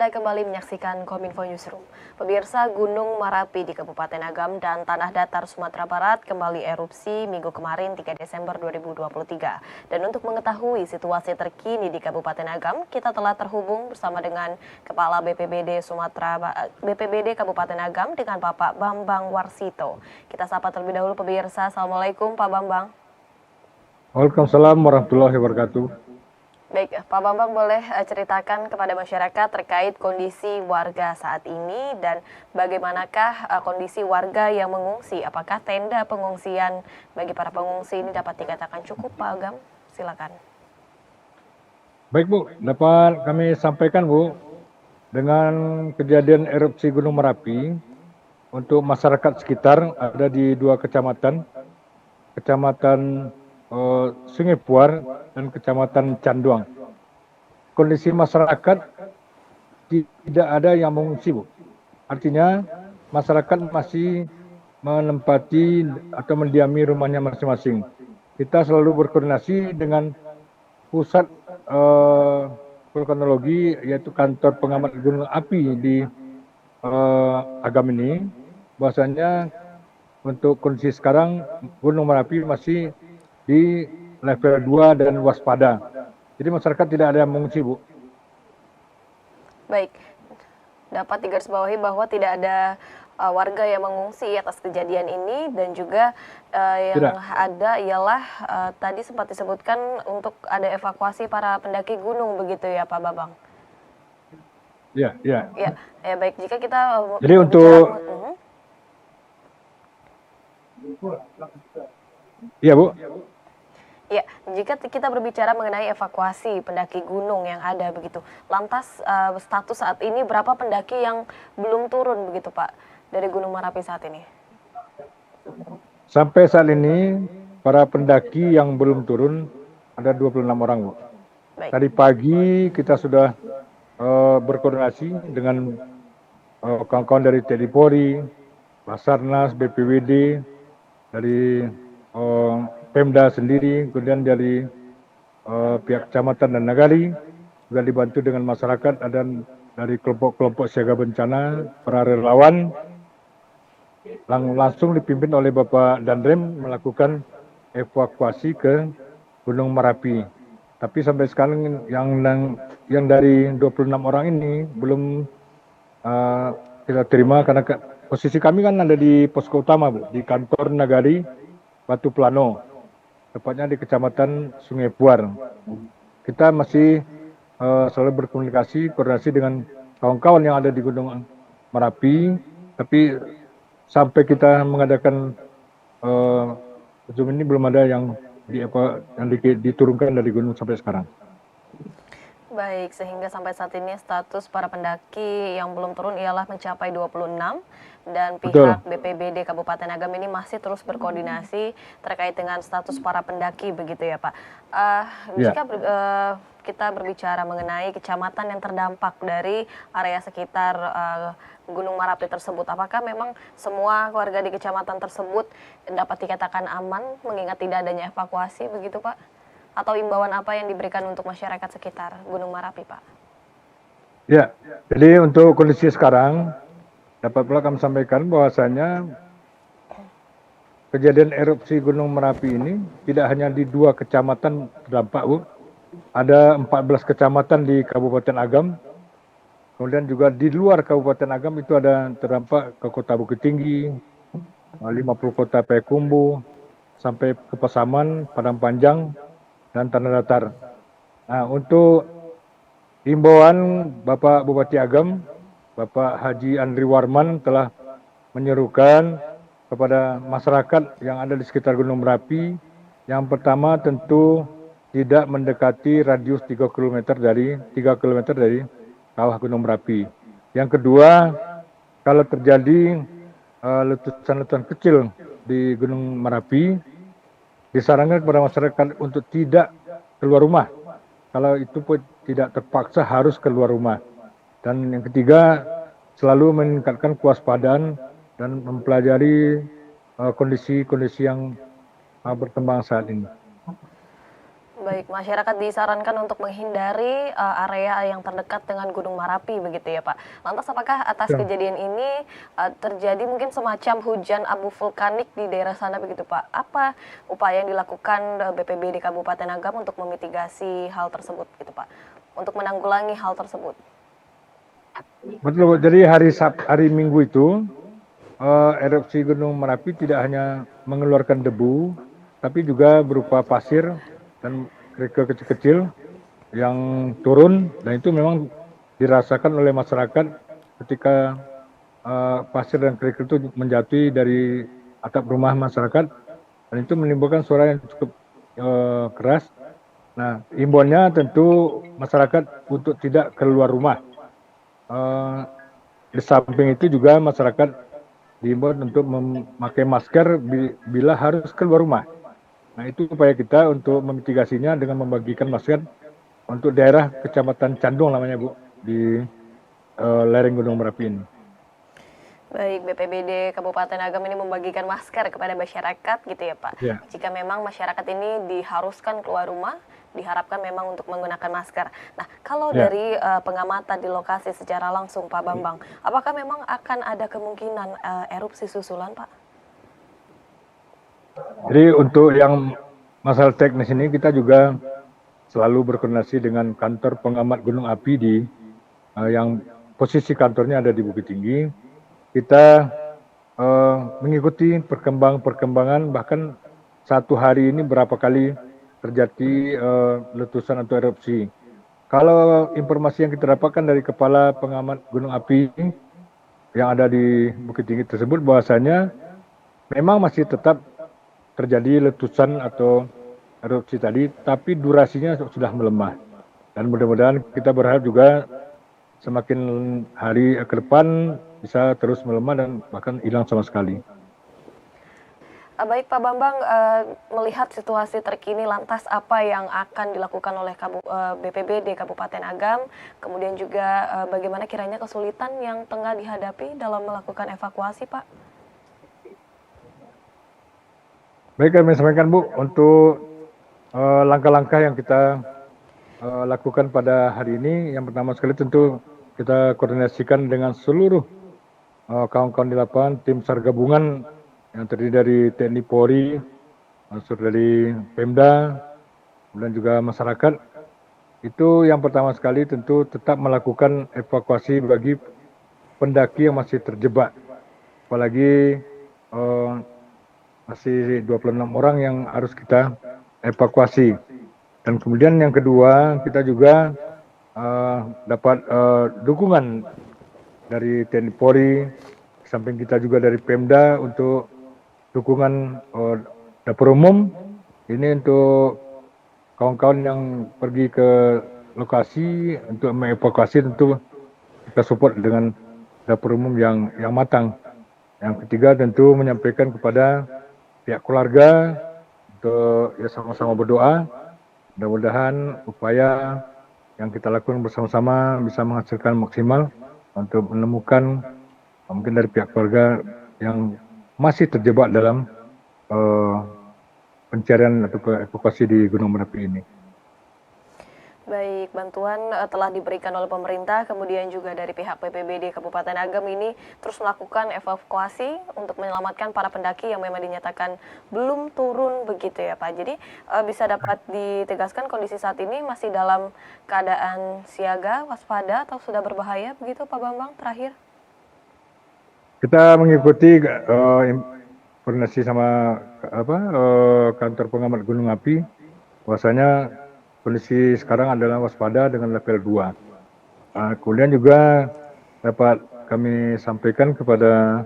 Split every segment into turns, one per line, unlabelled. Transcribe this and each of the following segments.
Anda kembali menyaksikan Kominfo Newsroom. Pemirsa, Gunung Merapi di Kabupaten Agam dan Tanah Datar Sumatera Barat kembali erupsi minggu kemarin 3 Desember 2023. Dan untuk mengetahui situasi terkini di Kabupaten Agam, kita telah terhubung bersama dengan Kepala BPBD Kabupaten Agam dengan Bapak Bambang Warsito. Kita sapa terlebih dahulu pemirsa. Assalamualaikum Pak Bambang.
Waalaikumsalam warahmatullahi wabarakatuh.
Baik, Pak Bambang boleh ceritakan kepada masyarakat terkait kondisi warga saat ini dan bagaimanakah kondisi warga yang mengungsi? Apakah tenda pengungsian bagi para pengungsi ini dapat dikatakan cukup, Pak Agam? Silakan.
Baik Bu, dapat kami sampaikan Bu, dengan kejadian erupsi Gunung Merapi, untuk masyarakat sekitar ada di dua kecamatan, Kecamatan Sungai Puar dan Kecamatan Canduang. Kondisi masyarakat tidak ada yang mengungsi Bu. Artinya masyarakat masih menempati atau mendiami rumahnya masing-masing. Kita selalu berkoordinasi dengan pusat vulkanologi, yaitu kantor pengamat gunung api di Agam ini, bahwasanya untuk kondisi sekarang Gunung Merapi masih di level 2 dan waspada. Jadi masyarakat tidak ada yang mengungsi Bu.
Baik, dapat digarisbawahi bahwa tidak ada warga yang mengungsi atas kejadian ini dan juga yang
Tidak.
ada ialah tadi sempat disebutkan untuk ada evakuasi para pendaki gunung begitu ya Pak Bambang?
Ya.
Ya, baik, jika kita
Jadi untuk Iya Bu.
Ya, jika kita berbicara mengenai evakuasi pendaki gunung yang ada begitu, lantas status saat ini berapa pendaki yang belum turun begitu Pak dari Gunung Merapi saat ini?
Sampai saat ini para pendaki yang belum turun ada 26 orang Bu.
Baik.
Tadi pagi kita sudah berkoordinasi dengan kawan-kawan dari TNI Polri, Basarnas, BPBD, dari Pemda sendiri, kemudian dari pihak kecamatan dan nagari, juga dibantu dengan masyarakat, dan dari kelompok-kelompok siaga bencana, para relawan, langsung dipimpin oleh Bapak Danrem melakukan evakuasi ke Gunung Merapi. Tapi sampai sekarang yang dari 26 orang ini belum kita terima, karena posisi kami kan ada di posko utama Bu, di kantor nagari Batu Plano, tepatnya di Kecamatan Sungai Puar. Kita masih selalu berkomunikasi, koordinasi dengan kawan-kawan yang ada di Gunung Merapi, tapi sampai kita mengadakan Zoom ini belum ada yang diturunkan dari gunung sampai sekarang.
Baik, sehingga sampai saat ini status para pendaki yang belum turun ialah mencapai 26 dan pihak BPBD Kabupaten Agam ini masih terus berkoordinasi terkait dengan status para pendaki begitu ya Pak. Jika kita berbicara mengenai kecamatan yang terdampak dari area sekitar Gunung Merapi tersebut, apakah memang semua warga di kecamatan tersebut dapat dikatakan aman mengingat tidak adanya evakuasi begitu Pak? Atau imbauan apa yang diberikan untuk masyarakat sekitar Gunung Merapi, Pak?
Ya, jadi untuk kondisi sekarang, dapat pula kami sampaikan bahwasanya kejadian erupsi Gunung Merapi ini tidak hanya di dua kecamatan terdampak, Bu. Ada 14 kecamatan di Kabupaten Agam, kemudian juga di luar Kabupaten Agam itu ada terdampak ke Kota Bukit Tinggi, 50 Kota Payakumbuh, sampai ke Pasaman, Padang Panjang, dan Tanah Datar. Nah, untuk himbauan Bapak Bupati Agam, Bapak Haji Andri Warman telah menyerukan kepada masyarakat yang ada di sekitar Gunung Merapi, yang pertama tentu tidak mendekati radius 3 km dari kawah Gunung Merapi. Yang kedua, kalau terjadi letusan-letusan kecil di Gunung Merapi, disarankan kepada masyarakat untuk tidak keluar rumah. Kalau itu pun tidak terpaksa harus keluar rumah. Dan yang ketiga, selalu meningkatkan kewaspadaan dan mempelajari kondisi-kondisi yang berkembang saat ini.
Baik, masyarakat disarankan untuk menghindari area yang terdekat dengan Gunung Merapi begitu ya Pak. Lantas apakah atas
Ya.
kejadian ini terjadi mungkin semacam hujan abu vulkanik di daerah sana begitu Pak? Apa upaya yang dilakukan BPBD Kabupaten Agam untuk memitigasi hal tersebut gitu Pak? Untuk menanggulangi hal tersebut.
Betul, jadi hari Minggu itu erupsi Gunung Merapi tidak hanya mengeluarkan debu, tapi juga berupa pasir dan kerikil kecil-kecil yang turun, dan itu memang dirasakan oleh masyarakat ketika pasir dan kerikil itu menjatuhi dari atap rumah masyarakat, dan itu menimbulkan suara yang cukup keras. Nah, imbauannya tentu masyarakat untuk tidak keluar rumah. Eh, di samping itu juga masyarakat diimbau untuk memakai masker bila harus keluar rumah. Nah, itu upaya kita untuk memitigasinya dengan membagikan masker untuk daerah Kecamatan Candung namanya Bu, di lereng Gunung Merapi ini.
Baik, BPBD Kabupaten Agam ini membagikan masker kepada masyarakat gitu ya Pak.
Ya.
Jika memang masyarakat ini diharuskan keluar rumah, diharapkan memang untuk menggunakan masker. Nah, kalau
Ya.
dari pengamatan di lokasi secara langsung Pak Bambang, apakah memang akan ada kemungkinan erupsi susulan Pak?
Jadi untuk yang masalah teknis ini kita juga selalu berkoordinasi dengan kantor pengamat gunung api yang posisi kantornya ada di Bukit Tinggi. Kita mengikuti perkembangan, bahkan satu hari ini berapa kali terjadi letusan atau erupsi. Kalau informasi yang kita dapatkan dari kepala pengamat gunung api yang ada di Bukit Tinggi tersebut, bahwasanya memang masih tetap terjadi letusan atau erupsi tadi, tapi durasinya sudah melemah. Dan mudah-mudahan kita berharap juga semakin hari ke depan bisa terus melemah dan bahkan hilang sama sekali.
Baik Pak Bambang, melihat situasi terkini lantas apa yang akan dilakukan oleh BPBD Kabupaten Agam, kemudian juga bagaimana kiranya kesulitan yang tengah dihadapi dalam melakukan evakuasi Pak?
Baik, kami sampaikan Bu, untuk langkah-langkah yang kita lakukan pada hari ini, yang pertama sekali tentu kita koordinasikan dengan seluruh kawan-kawan di lapangan, tim SAR gabungan yang terdiri dari TNI Polri, unsur dari Pemda, dan juga masyarakat. Itu yang pertama sekali tentu tetap melakukan evakuasi bagi pendaki yang masih terjebak. Apalagi masih 26 orang yang harus kita evakuasi. Dan kemudian yang kedua, kita juga dapat dukungan dari TNI Polri, samping kita juga dari Pemda untuk dukungan dapur umum. Ini untuk kawan-kawan yang pergi ke lokasi untuk mengevakuasi, tentu kita support dengan dapur umum yang matang. Yang ketiga tentu menyampaikan kepada pihak keluarga untuk ya sama-sama berdoa, mudah-mudahan upaya yang kita lakukan bersama-sama bisa menghasilkan maksimal untuk menemukan mungkin dari pihak keluarga yang masih terjebak dalam pencarian atau evakuasi di Gunung Merapi ini.
Baik, bantuan telah diberikan oleh pemerintah, kemudian juga dari pihak BPBD Kabupaten Agam ini terus melakukan evakuasi untuk menyelamatkan para pendaki yang memang dinyatakan belum turun begitu ya Pak. Jadi bisa dapat ditegaskan kondisi saat ini masih dalam keadaan siaga, waspada atau sudah berbahaya begitu Pak Bambang terakhir?
Kita mengikuti koordinasi sama kantor pengamat gunung api, bahwasanya kondisi sekarang adalah waspada dengan level 2. Kemudian juga dapat kami sampaikan kepada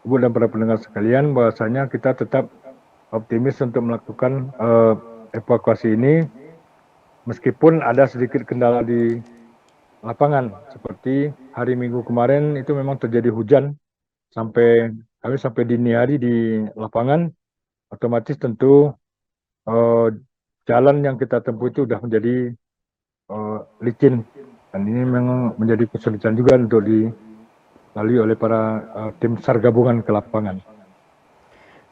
Ibu dan para pendengar sekalian, bahwasanya kita tetap optimis untuk melakukan evakuasi ini, meskipun ada sedikit kendala di lapangan, seperti hari Minggu kemarin itu memang terjadi hujan sampai dini hari di lapangan, otomatis tentu jalan yang kita tempuh itu sudah menjadi licin, dan ini memang menjadi kesulitan juga untuk dilalui oleh para tim SAR gabungan ke lapangan.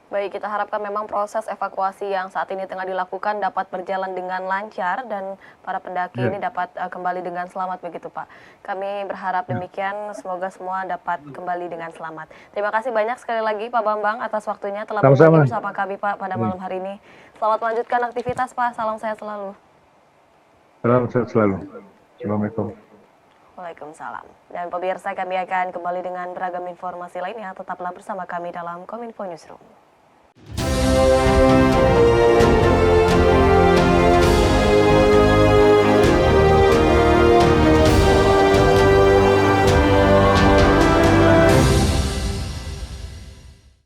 Baik, kita harapkan memang proses evakuasi yang saat ini tengah dilakukan dapat berjalan dengan lancar dan para pendaki
Ya.
ini dapat kembali dengan selamat begitu Pak. Kami berharap demikian, semoga semua dapat kembali dengan selamat. Terima kasih banyak sekali lagi Pak Bambang atas waktunya telah
Sama-sama.
berbagi bersama kami Pak pada malam hari ini. Selamat melanjutkan aktivitas Pak, salam sehat selalu.
Salam sehat selalu. Assalamualaikum.
Waalaikumsalam. Dan pemirsa, kami akan kembali dengan beragam informasi lainnya. Tetaplah bersama kami dalam Kominfo Newsroom.